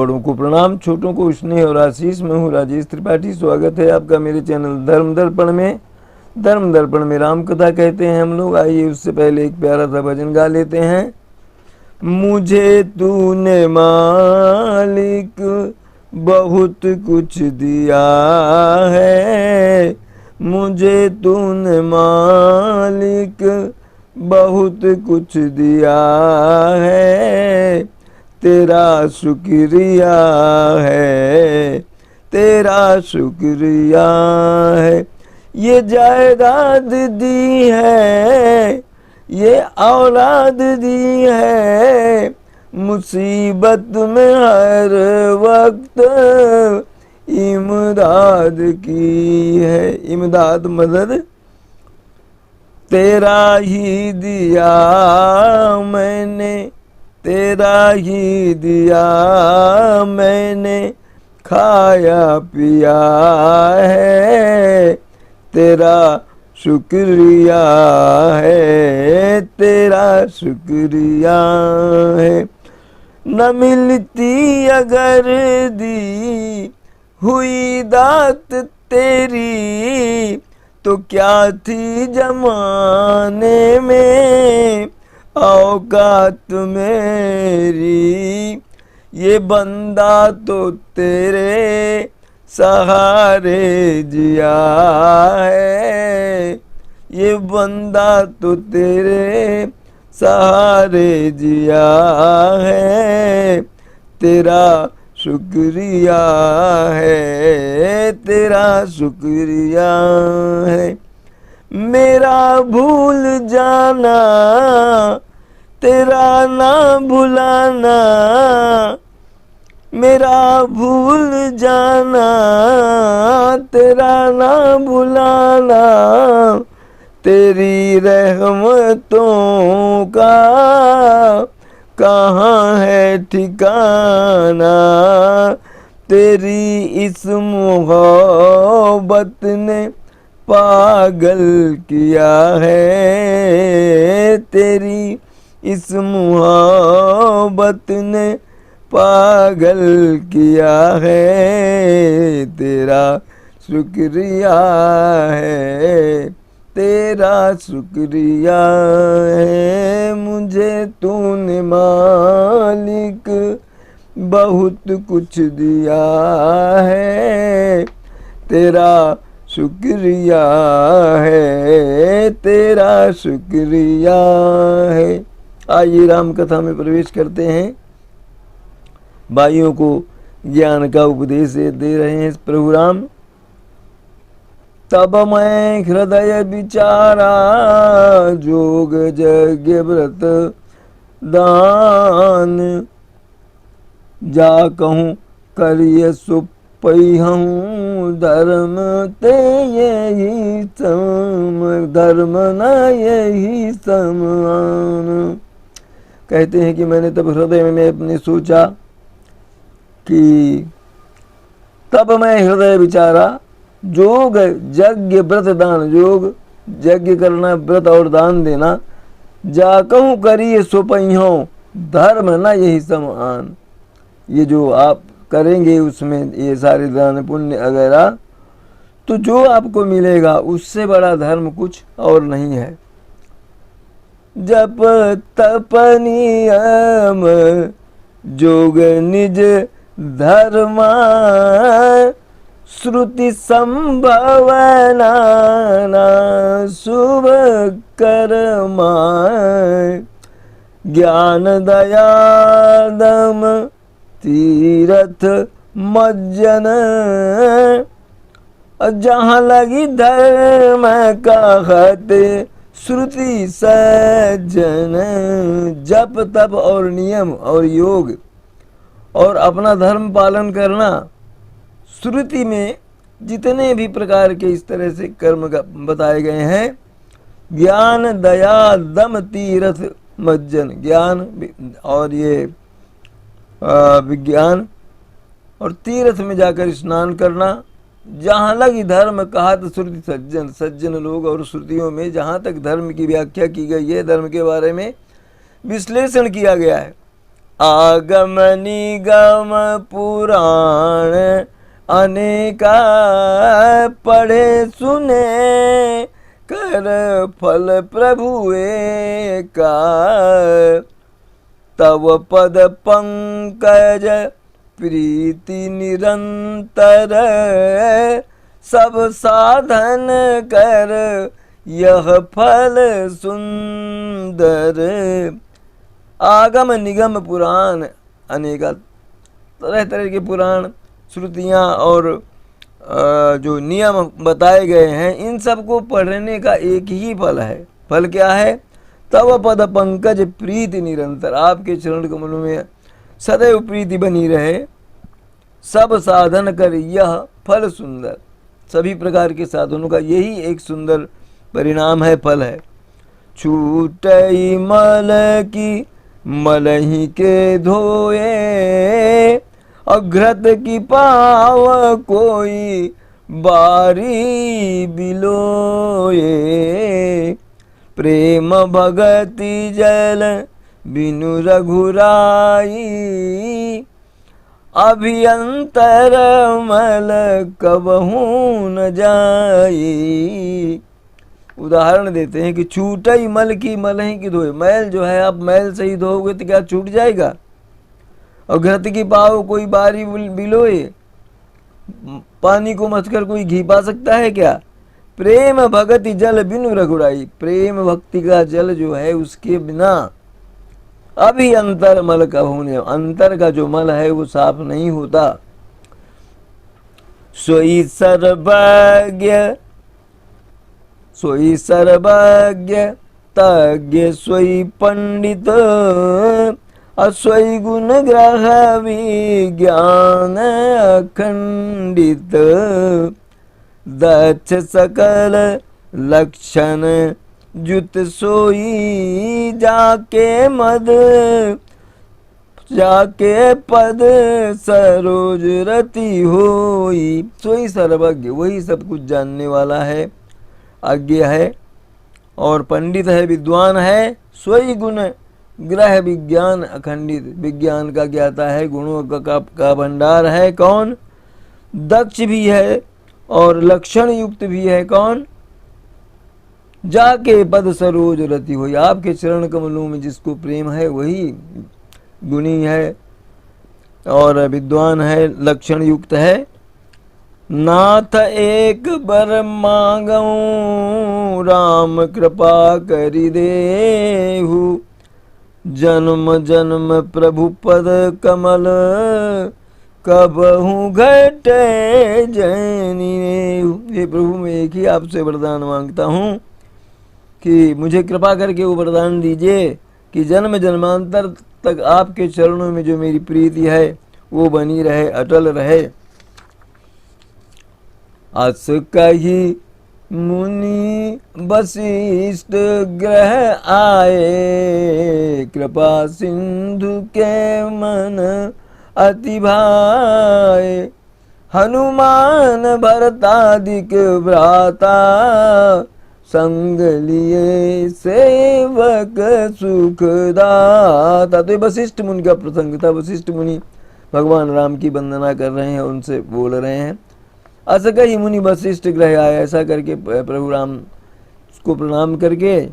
बड़ों को प्रणाम, छोटों को स्नेह और आशीष। मैं हूँ राजेश त्रिपाठी। स्वागत है आपका मेरे चैनल धर्म दर्पण में। धर्म दर्पण में राम कथा कहते हैं हम लोग। आइए उससे पहले एक प्यारा सा भजन गा लेते हैं। मुझे तूने मालिक बहुत कुछ दिया है, मुझे तूने मालिक बहुत कुछ दिया है, तेरा शुक्रिया है, तेरा शुक्रिया है। ये जायदाद दी है, ये औलाद दी है, मुसीबत में हर वक्त इमदाद की है। इमदाद मदद तेरा ही दिया मैंने, तेरा ही दिया मैंने, खाया पिया है, तेरा शुक्रिया है, तेरा शुक्रिया है। न मिलती अगर दी हुई दात तेरी, तो क्या थी जमाने में औकात मेरी। ये बंदा तो तेरे सहारे जिया है, ये बंदा तो तेरे सहारे जिया है, तेरा शुक्रिया है, तेरा शुक्रिया है। मेरा भूल जाना तेरा ना भुलाना, मेरा भूल जाना तेरा ना भुलाना, तेरी रहमतों का कहाँ है ठिकाना। तेरी इस मोहब्बत ने पागल किया है, तेरी इस मोहब्बत ने पागल किया है, तेरा शुक्रिया है, तेरा शुक्रिया है। मुझे तूने मालिक बहुत कुछ दिया है, तेरा शुक्रिया है, तेरा शुक्रिया है। आइए राम कथा में प्रवेश करते हैं। भाइयों को ज्ञान का उपदेश दे रहे हैं प्रभु राम। तब मैं हृदय विचारा, जोग यज्ञ व्रत दान, जा कहूँ करिय सुपहूँ, धर्म ते यही सम, धर्म न यही समान। कहते हैं कि मैंने तब हृदय में अपने सोचा कि तब मैं हृदय विचारा, जोग यज्ञ व्रत दान, योग यज्ञ करना, व्रत और दान देना, जा कहूँ करिए सुपहूँ, धर्म न यही समान। ये जो आप करेंगे उसमें ये सारे दान पुण्य वगैरह, तो जो आपको मिलेगा उससे बड़ा धर्म कुछ और नहीं है। जप तप नियम जोग निज धर्मा, श्रुति संभव नाना शुभ कर्मा, ज्ञान दया दम तीरथ मज्जन, जहाँ लगी धर्म कहत श्रुति सज्जन। जप तप और नियम और योग और अपना धर्म पालन करना, श्रुति में जितने भी प्रकार के इस तरह से कर्म बताए गए हैं, ज्ञान दया दम तीरथ मज्जन, ज्ञान और ये विज्ञान और तीर्थ में जाकर स्नान करना, जहाँ लगी धर्म कहा तो श्रुति सज्जन, सज्जन लोग। और श्रुतियों में जहाँ तक धर्म की व्याख्या की गई है, धर्म के बारे में विश्लेषण किया गया है, आगम निगम पुराण अनेका पढ़े सुने, कर फल प्रभु एका। तव पद पंकज प्रीति निरंतर, सब साधन कर यह फल सुंदर। आगम निगम पुराण अनेका, तरह तरह के पुराण श्रुतियाँ और जो नियम बताए गए हैं, इन सब को पढ़ने का एक ही फल है। फल क्या है? तव पद पंकज प्रीति निरंतर, आपके चरण कमलों में सदैव प्रीति बनी रहे। सब साधन कर यह फल सुंदर, सभी प्रकार के साधनों का यही एक सुंदर परिणाम है, फल है। छूटई मल की मलही के धोए, अघ्रत की पाव कोई बारी बिलोए। प्रेम भगति जल बिनु रघुराई, अभियंतर मल कबहू न जाई। उदाहरण देते हैं कि छूटई मल की मलही की धोए, मैल जो है आप मैल से ही धोओगे तो क्या छूट जाएगा? और घृत की पाव कोई बारी बिलोए, पानी को मथकर कोई घी पा सकता है क्या? प्रेम भगति जल बिनु रघुराई, प्रेम भक्ति का जल जो है उसके बिना अभी अंतर मल कबहू नहीं, अंतर का जो मल है वो साफ नहीं होता। सोई सर्वज्ञ सोई सर्वज्ञ तज्ञ सोई पंडित, असोई गुण ग्रह विज्ञान अखंडित। दक्ष सकल लक्षण जुत सोई, जाके पद सरोज रति होई। सोई सर्वज्ञ, वही सब कुछ जानने वाला है, अज्ञ है और पंडित है, विद्वान है। सोई गुण ग्रह विज्ञान अखंडित, विज्ञान का ज्ञाता है, गुणों का भंडार है। कौन? दक्ष भी है और लक्षण युक्त भी है। कौन? जाके पद सरोज रति हुई, आपके चरण कमलों में जिसको प्रेम है वही गुणी है और विद्वान है, लक्षण युक्त है। नाथ एक बर मांगऊं, राम कृपा करि देहु। जन्म जन्म प्रभु पद कमल, कबहू घटे जैनी। हे प्रभु, मैं एक ही आपसे वरदान मांगता हूँ कि मुझे कृपा करके वो वरदान दीजिए कि जन्म जन्मांतर तक आपके चरणों में जो मेरी प्रीति है वो बनी रहे, अटल रहे। अस कही मुनि वशिष्ठ ग्रह आए, कृपा सिंधु के मन अति भाए। हनुमान भरतादिक भ्राता, संग लिए सेवक सुखदाता। तो वशिष्ठ मुनि का प्रसंग था। वशिष्ठ मुनि भगवान राम की वंदना कर रहे हैं, उनसे बोल रहे हैं। अस कही मुनि वशिष्ठ ग्रह आए, ऐसा करके प्रभु राम को प्रणाम करके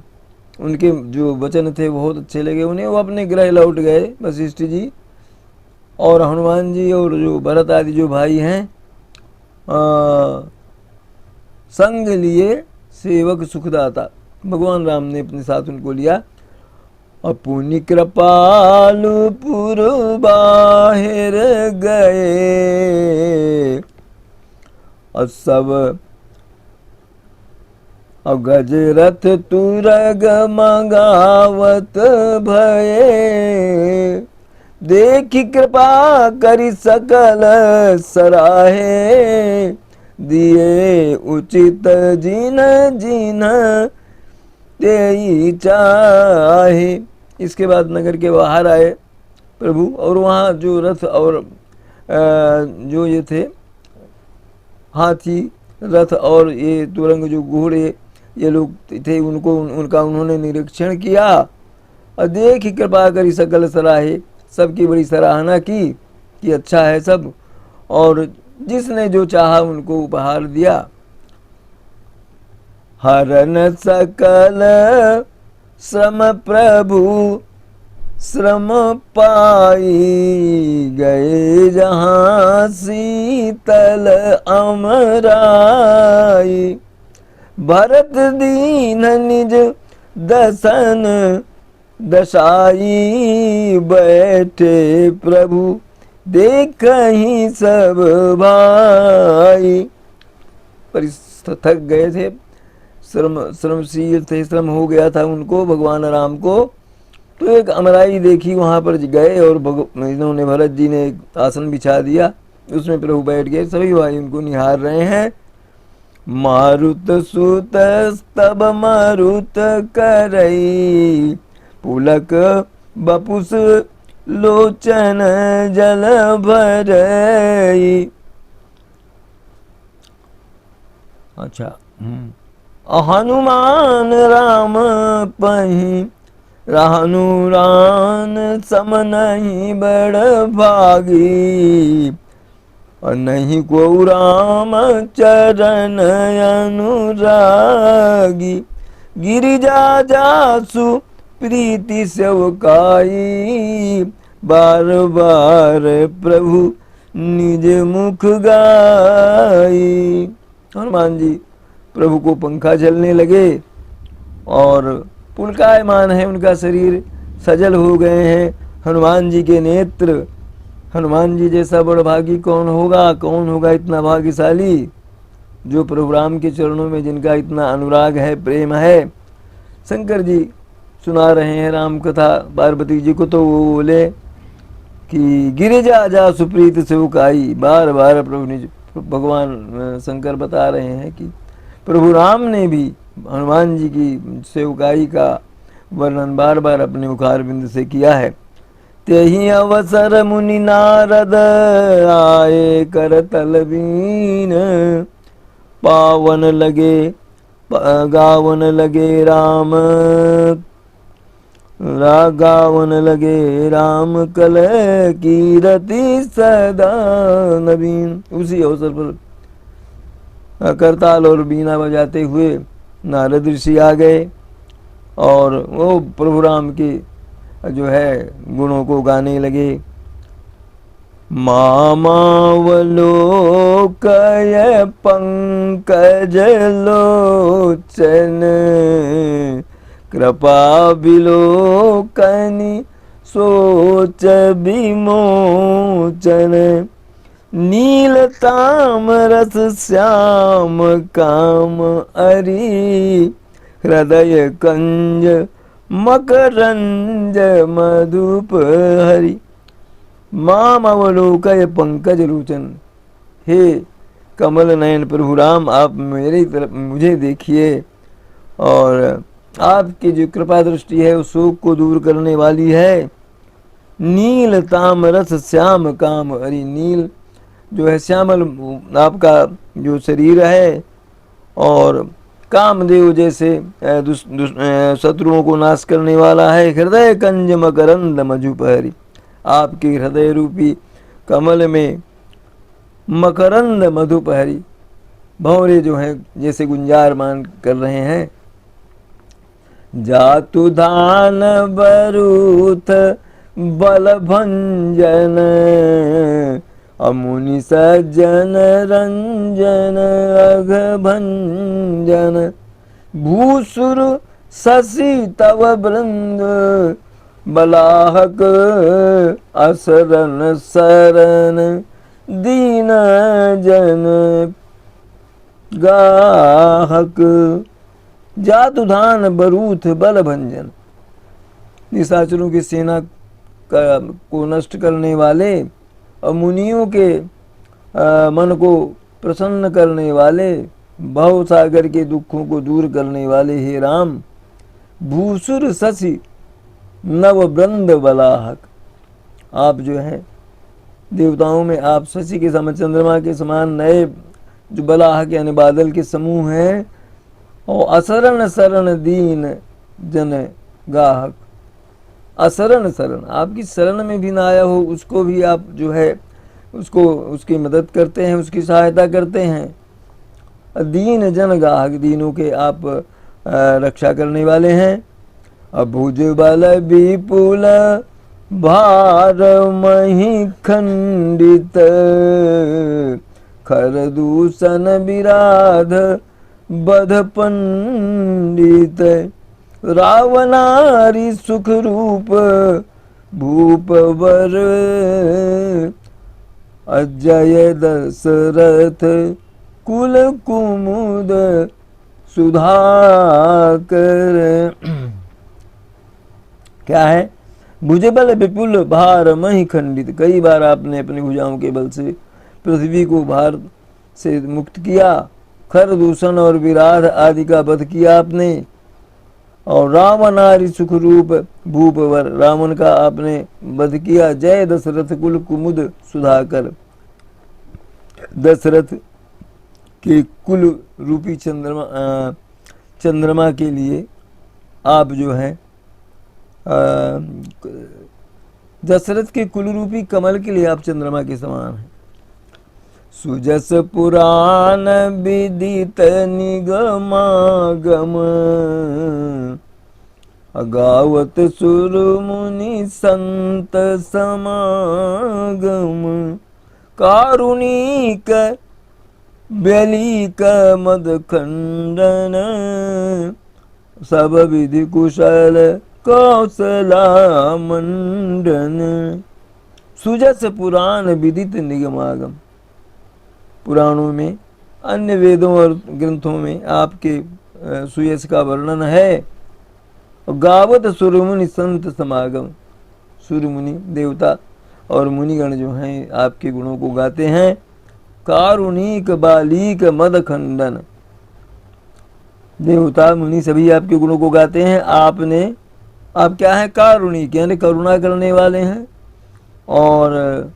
उनके जो वचन थे बहुत अच्छे लगे उन्हें, वो अपने ग्रह लौट गए वशिष्ठ जी। और हनुमान जी और जो भरत आदि जो भाई हैं, संग लिए सेवक सुखदाता, भगवान राम ने अपने साथ उनको लिया। अपुनि कृपालु पुर बाहिर गए, और सब गज रथ तुरग मंगावत भये। देखी कृपा करी सकल सराहे, दिए उचित जिन जिन तेई चाहे। इसके बाद नगर के बाहर आए प्रभु, और वहाँ जो रथ और जो ये थे हाथी रथ और ये तुरंग जो घोड़े ये लोग थे, उनको उनका उन्होंने निरीक्षण किया। और देखी कृपा करी सकल सराहे, सबकी बड़ी सराहना की कि अच्छा है सब, और जिसने जो चाहा उनको उपहार दिया। हरन सकल श्रम प्रभु श्रम पाई, गए जहाँ शीतल अमराई। भरत दीन निज दसन दशाई, बैठे प्रभु देखहि सब भाई। पर थक गए थे, श्रमशील थे, श्रम हो गया था उनको भगवान राम को। तो एक अमराई देखी, वहाँ पर गए और इन्होंने भरत जी ने एक आसन बिछा दिया, उसमें प्रभु बैठ गए। सभी भाई उनको निहार रहे हैं। मारुत सुत तब मारुत करई, पुलक बपुस लोचन जल भरई। अच्छा, हनुमान राम पही, रानुरान सम नहीं बड़ भागी, और नहीं को राम चरण अनुरागी। गिरिजा जासु प्रीति सेवकाई, बार बार प्रभु निज मुख गाई। हनुमान जी प्रभु को पंखा झलने लगे और पुलकायमान है उनका शरीर, सजल हो गए हैं हनुमान जी के नेत्र। हनुमान जी जैसा बड़भागी कौन होगा, कौन होगा इतना भाग्यशाली, जो प्रभु राम के चरणों में जिनका इतना अनुराग है, प्रेम है। शंकर जी सुना रहे हैं राम कथा पार्वती जी को, तो वो बोले कि गिरिजा जा सुप्रीत सेवकाई। बार बार प्रभु ने, भगवान शंकर बता रहे हैं कि प्रभु राम ने भी हनुमान जी की सेवकाई का वर्णन बार बार अपने मुखार बिंद से किया है। तेहि अवसर मुनि नारद आए कर तलबीन, पावन लगे गावन लगे राम, गावन लगे राम कल कीरति सदा नवीन। उसी अवसर पर करताल और बीना बजाते हुए नारद ऋषि आ गए और वो प्रभु राम के जो है गुणों को गाने लगे। मामावलोकय पंकज लोचन, कृपा विलोकनि सोच विमोचन। नील तामरस श्याम काम अरि, हृदय कंज मकरंज मधुप हरि। माम अवलोकय पंकज लोचन, हे कमल नयन प्रभु राम, आप मेरी तरफ मुझे देखिए, और आपकी जो कृपा दृष्टि है उस शोक को दूर करने वाली है। नील तामरस श्याम काम अरि, नील जो है श्यामल आपका जो शरीर है, और कामदेव जैसे शत्रुओं को नाश करने वाला है। हृदय कंज मकरंद मधुपहरी, आपके हृदय रूपी कमल में मकरंद मधुपहरी भंवरे जो हैं जैसे गुंजार मान कर रहे हैं। जातु धान बरूथ बल भंजन, अमुनि सज्जन रंजन अघ भंजन। भूसुर शशि तव वृंद, बलाहक असरन शरण, दीन जन गाहक। जातुधान बरूथ बल भंजन, निशाचरों की सेना को नष्ट करने वाले और मुनियों के मन को प्रसन्न करने वाले, भव सागर के दुखों को दूर करने वाले हे राम। भूसुर शशि नव वृंद बलाहक, आप जो है देवताओं में आप शशि के समान, चंद्रमा के समान नए जो बलाहक यानी बादल के समूह हैं, और असरण शरण दीन जन गाहक, असरण शरण, आपकी शरण में भी ना आया हो उसको भी आप जो है उसको उसकी मदद करते हैं, उसकी सहायता करते हैं। दीन जन गाहक, दीनों के आप रक्षा करने वाले हैं। अभुज बल विपुल भार मही खंडित, खर दूषण विराध बध पंडित, रावणारी सुख रूप भूप वर, अजय दशरथ कुल कुमुद सुधाकर। क्या है? भुजबल विपुल भार मही खंडित, कई बार आपने अपनी भुजाओं के बल से पृथ्वी को भार से मुक्त किया। खर दूषण और विराध आदि का वध किया आपने। और रावणारी सुख रूप भूपवर, रावण का आपने वध किया। जय दशरथ कुल कुमुद सुधाकर, दशरथ के कुल रूपी चंद्रमा के लिए आप जो है दशरथ के कुल रूपी कमल के लिए आप चंद्रमा के समान हैं। सुजस पुराण विदित निगमागम, अगावत सुर मुनि संत समागम, कारुणिक बलिक मद खंडन, सब विधि कुशल कौशला मंडन। सुजस पुराण विदित निगमागम, पुराणों में अन्य वेदों और ग्रंथों में आपके सुयश का वर्णन है। गावत सुरमुनि संत समागम, सुरमुनि देवता और मुनिगण जो हैं आपके गुणों को गाते हैं। कारुणिक बालिक मद खंडन, देवता मुनि सभी आपके गुणों को गाते हैं। आप क्या है? कारुणिक, यानी करुणा करने वाले हैं। और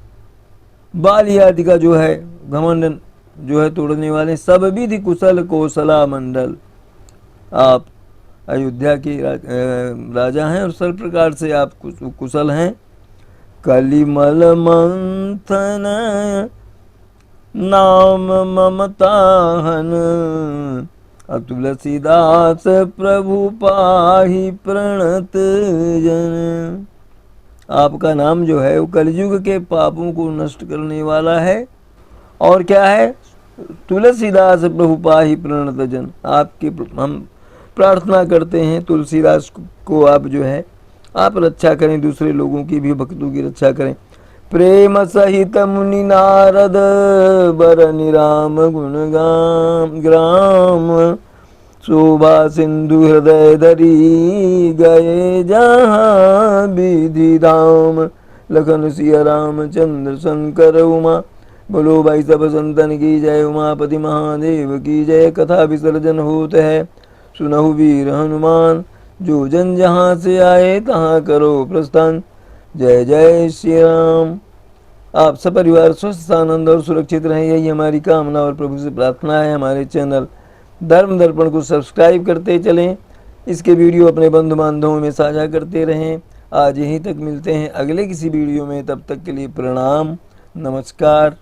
बाली आदि का जो है घमंड जो है तोड़ने वाले। सब विधि कुशल कौशला मंडल, आप अयोध्या के राजा हैं और सब प्रकार से आप कुशल हैं। कलिमल मंथन नाम ममताहन, तुलसीदास प्रभु पाहि प्रणत जन। आपका नाम जो है वो कलयुग के पापों को नष्ट करने वाला है। और क्या है? तुलसीदास प्रभु पाहि प्रणत जन, आपके हम प्रार्थना करते हैं तुलसीदास को आप जो है आप रक्षा करें, दूसरे लोगों की भी भक्तों की रक्षा करें। प्रेम सहित मुनि नारद बर निराम गुण ग्राम, शोभा सिंधु हृदय धरी गए जहाँ विधि धाम। लखन सिया राम चंद्र शंकर उमा, बोलो भाई सब संतन की जय। उमापति महादेव की जय। कथा विसर्जन होत है, सुनहु वीर हनुमान, जो जन जहाँ से आए तहाँ करो प्रस्थान। जय जय श्री राम। आप सपरिवार स्वस्थ आनंद और सुरक्षित रहें, यही हमारी कामना और प्रभु से प्रार्थना है। हमारे चैनल धर्म दर्पण को सब्सक्राइब करते चलें, इसके वीडियो अपने बंधु बांधवों में साझा करते रहें। आज यहीं तक मिलते हैं अगले किसी वीडियो में, तब तक के लिए प्रणाम, नमस्कार।